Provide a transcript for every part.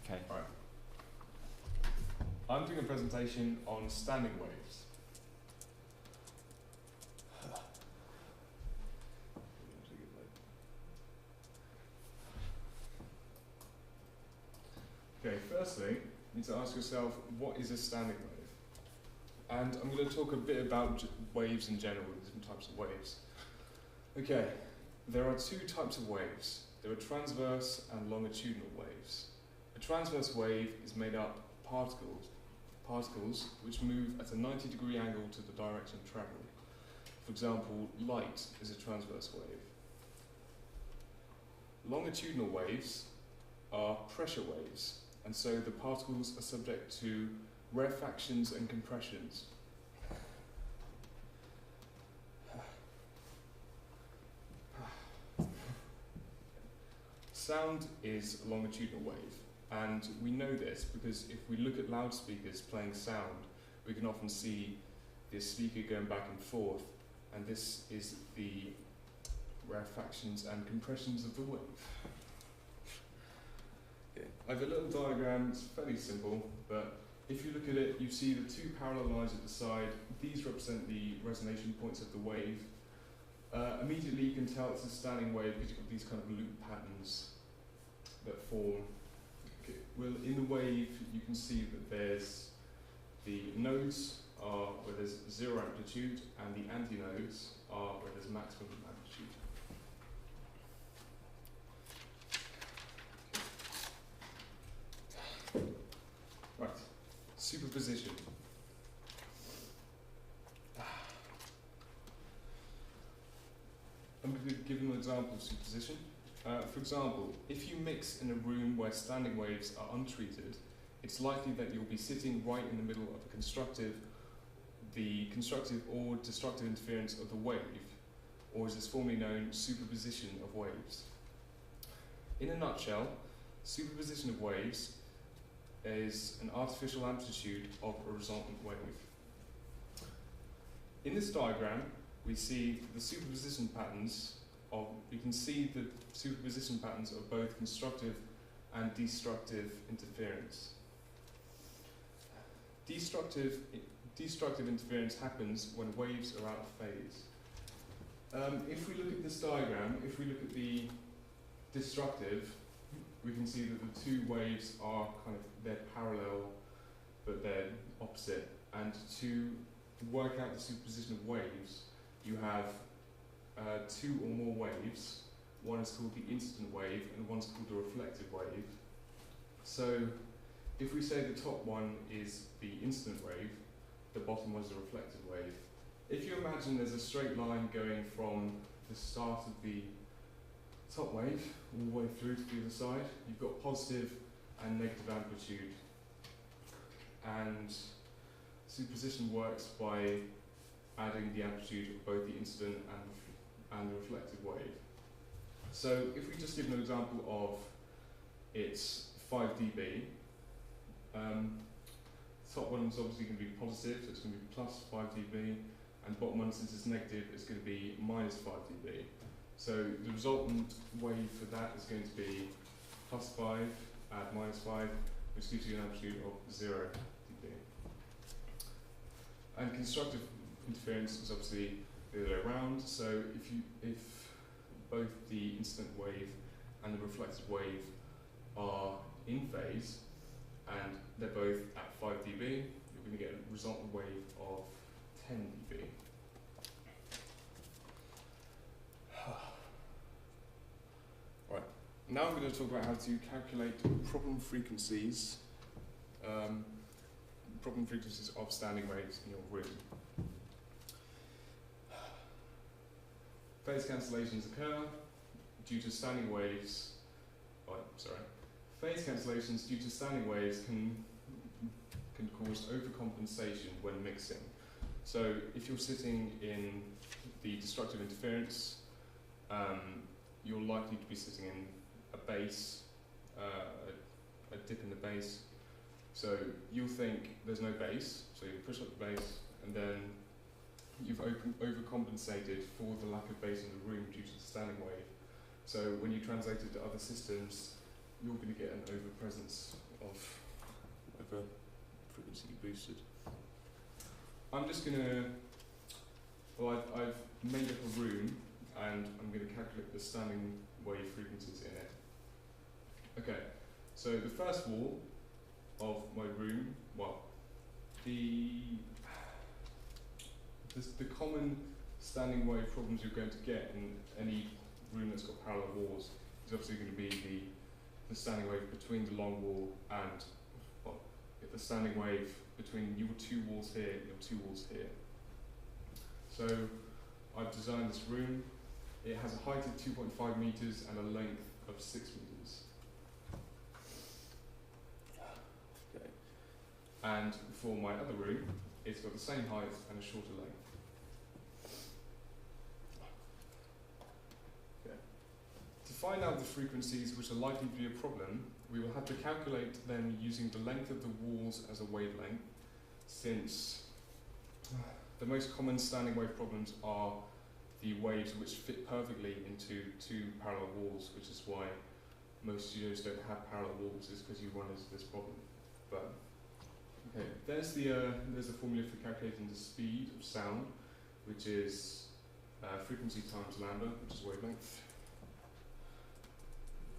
Okay. Alright. I'm doing a presentation on standing waves. Okay, firstly, you need to ask yourself, what is a standing wave? And I'm going to talk a bit about waves in general, different types of waves. Okay, there are two types of waves. There are transverse and longitudinal waves. A transverse wave is made up of particles which move at a 90-degree angle to the direction of travel. For example, light is a transverse wave. Longitudinal waves are pressure waves, and so the particles are subject to rarefactions and compressions. Sound is a longitudinal wave, and we know this because if we look at loudspeakers playing sound, we can often see the speaker going back and forth, and this is the rarefactions and compressions of the wave. Okay. I have a little diagram, it's fairly simple, but if you look at it, you see the two parallel lines at the side. These represent the resonation points of the wave. Immediately you can tell it's a standing wave because you've got these kind of loop patterns that form. Okay. Well, in the wave you can see that there's the nodes are where there's zero amplitude, and the antinodes are where there's maximum amplitude. Right, superposition. I'm going to give an example of superposition. For example, if you mix in a room where standing waves are untreated, it's likely that you'll be sitting right in the middle of the constructive or destructive interference of the wave, or as it's formally known, superposition of waves. In a nutshell, superposition of waves is an artificial amplitude of a resultant wave. In this diagram, we see the superposition patterns of, we can see the superposition patterns of both constructive and destructive interference. Destructive interference happens when waves are out of phase. If we look at this diagram, if we look at the destructive, we can see that the two waves are they're parallel, but they're opposite. And to work out the superposition of waves, you have two or more waves. One is called the incident wave, and one's called the reflected wave. So, if we say the top one is the incident wave, the bottom one is the reflected wave. If you imagine there's a straight line going from the start of the top wave all the way through to the other side, you've got positive and negative amplitude. And superposition works by adding the amplitude of both the incident and the reflected wave. So if we just give an example of it's 5 dB, top one is obviously going to be positive, so it's going to be plus 5 dB, and bottom one, since it's negative, is going to be minus 5 dB. So the resultant wave for that is going to be plus 5 add minus 5, which gives you an amplitude of 0 dB. And constructive interference is obviously the other way around, so if both the incident wave and the reflected wave are in phase, and they're both at 5 dB, you're going to get a resultant wave of 10 dB. Right, now I'm going to talk about how to calculate problem frequencies of standing waves in your room. Phase cancellations occur due to standing waves. Phase cancellations due to standing waves can cause overcompensation when mixing. So if you're sitting in the destructive interference, you're likely to be sitting in a bass, a dip in the bass. So you'll think there's no bass, so you push up the bass, and then you've overcompensated for the lack of bass in the room due to the standing wave. So when you translate it to other systems, you're going to get an overpresence of whatever frequency you boosted. I'm just going to, well, I've made up a room and I'm going to calculate the standing wave frequencies in it. Okay, so the first wall of my room, well, the common standing wave problems you're going to get in any room that's got parallel walls is obviously going to be the standing wave between the long wall and, well, the standing wave between your two walls here and your two walls here. So I've designed this room. It has a height of 2.5 meters and a length of 6 meters. Okay. And for my other room, it's got the same height and a shorter length. Okay. To find out the frequencies which are likely to be a problem, we will have to calculate them using the length of the walls as a wavelength, since the most common standing wave problems are the waves which fit perfectly into two parallel walls, which is why most studios don't have parallel walls, is because you run into this problem. But okay, there's the formula for calculating the speed of sound, which is frequency times lambda, which is wavelength.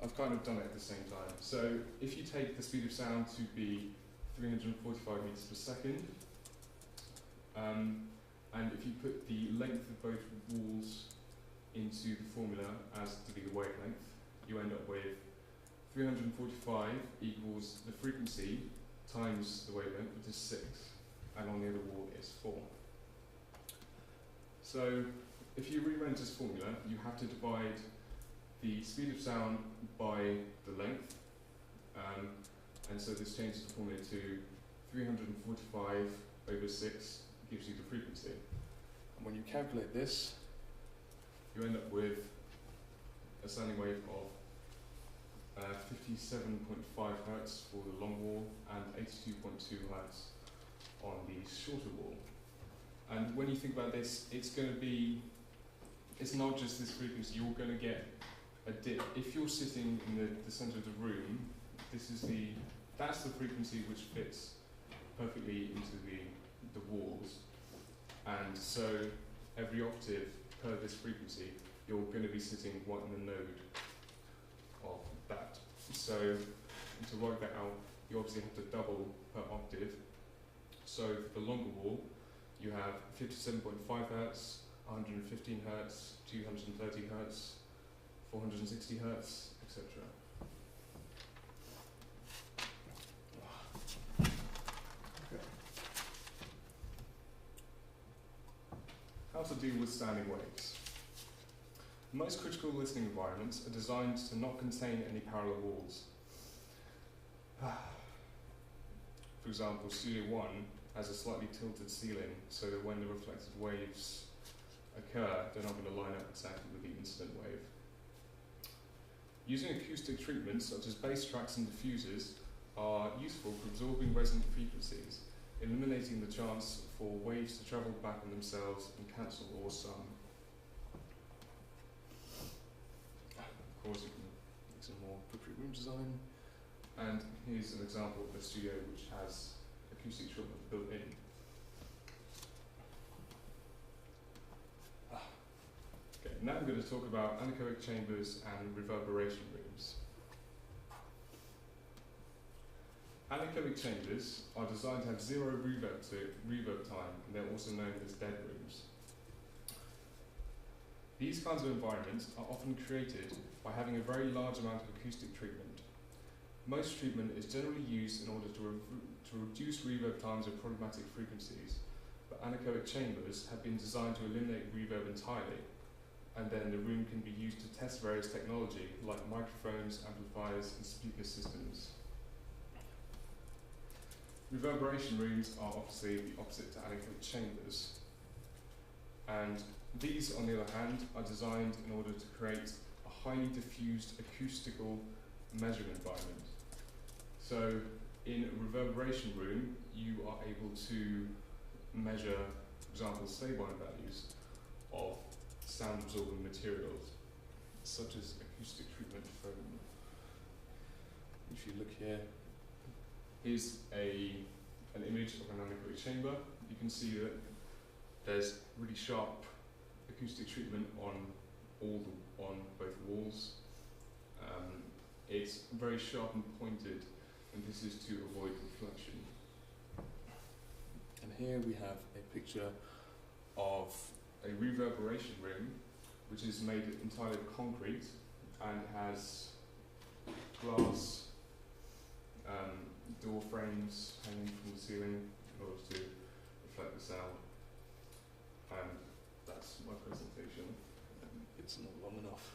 I've kind of done it at the same time. So if you take the speed of sound to be 345 meters per second, and if you put the length of both walls into the formula as to be the wavelength, you end up with 345 equals the frequency times the wavelength, which is 6, and on the other wall is 4. So if you rerun this formula, you have to divide the speed of sound by the length, and so this changes the formula to 345 over 6 gives you the frequency. And when you calculate this, you end up with a standing wave of 57.5 Hertz for the long wall and 82.2 Hertz on the shorter wall. And when you think about this, it's not just this frequency, you're going to get a dip. If you're sitting in the center of the room, that's the frequency which fits perfectly into the walls. And so every octave per this frequency, you're going to be sitting right in the node of that. So to work that out, you obviously have to double per octave. So for the longer wall, you have 57.5 Hertz, 115 Hertz, 230 Hertz, 460 Hertz, etc. How to deal with standing waves. Most critical listening environments are designed to not contain any parallel walls. For example, Studio One has a slightly tilted ceiling so that when the reflected waves occur, they're not going to line up exactly with the incident wave. Using acoustic treatments such as bass tracks and diffusers are useful for absorbing resonant frequencies, eliminating the chance for waves to travel back on themselves and cancel or sum. Of course, you can make some more appropriate room design. And here's an example of a studio which has acoustic treatment built in. Okay, now I'm going to talk about anechoic chambers and reverberation rooms. Anechoic chambers are designed to have zero reverb time, and they're also known as dead rooms. These kinds of environments are often created by having a very large amount of acoustic treatment. Most treatment is generally used in order to reduce reverb times of problematic frequencies, but anechoic chambers have been designed to eliminate reverb entirely, and then the room can be used to test various technology like microphones, amplifiers, and speaker systems. Reverberation rooms are obviously the opposite to anechoic chambers, and these, on the other hand, are designed in order to create a highly diffused acoustical measuring environment. So in a reverberation room, you are able to measure, for example, Sabine values of sound absorbing materials, such as acoustic treatment foam. If you look here, Here's an image of an anechoic chamber. You can see that there's really sharp acoustic treatment on both walls. It's very sharp and pointed, and this is to avoid reflection. And here we have a picture of a reverberation room, which is made entirely of concrete and has glass door frames hanging from the ceiling in order to reflect the sound. And that's my presentation. It's not long enough.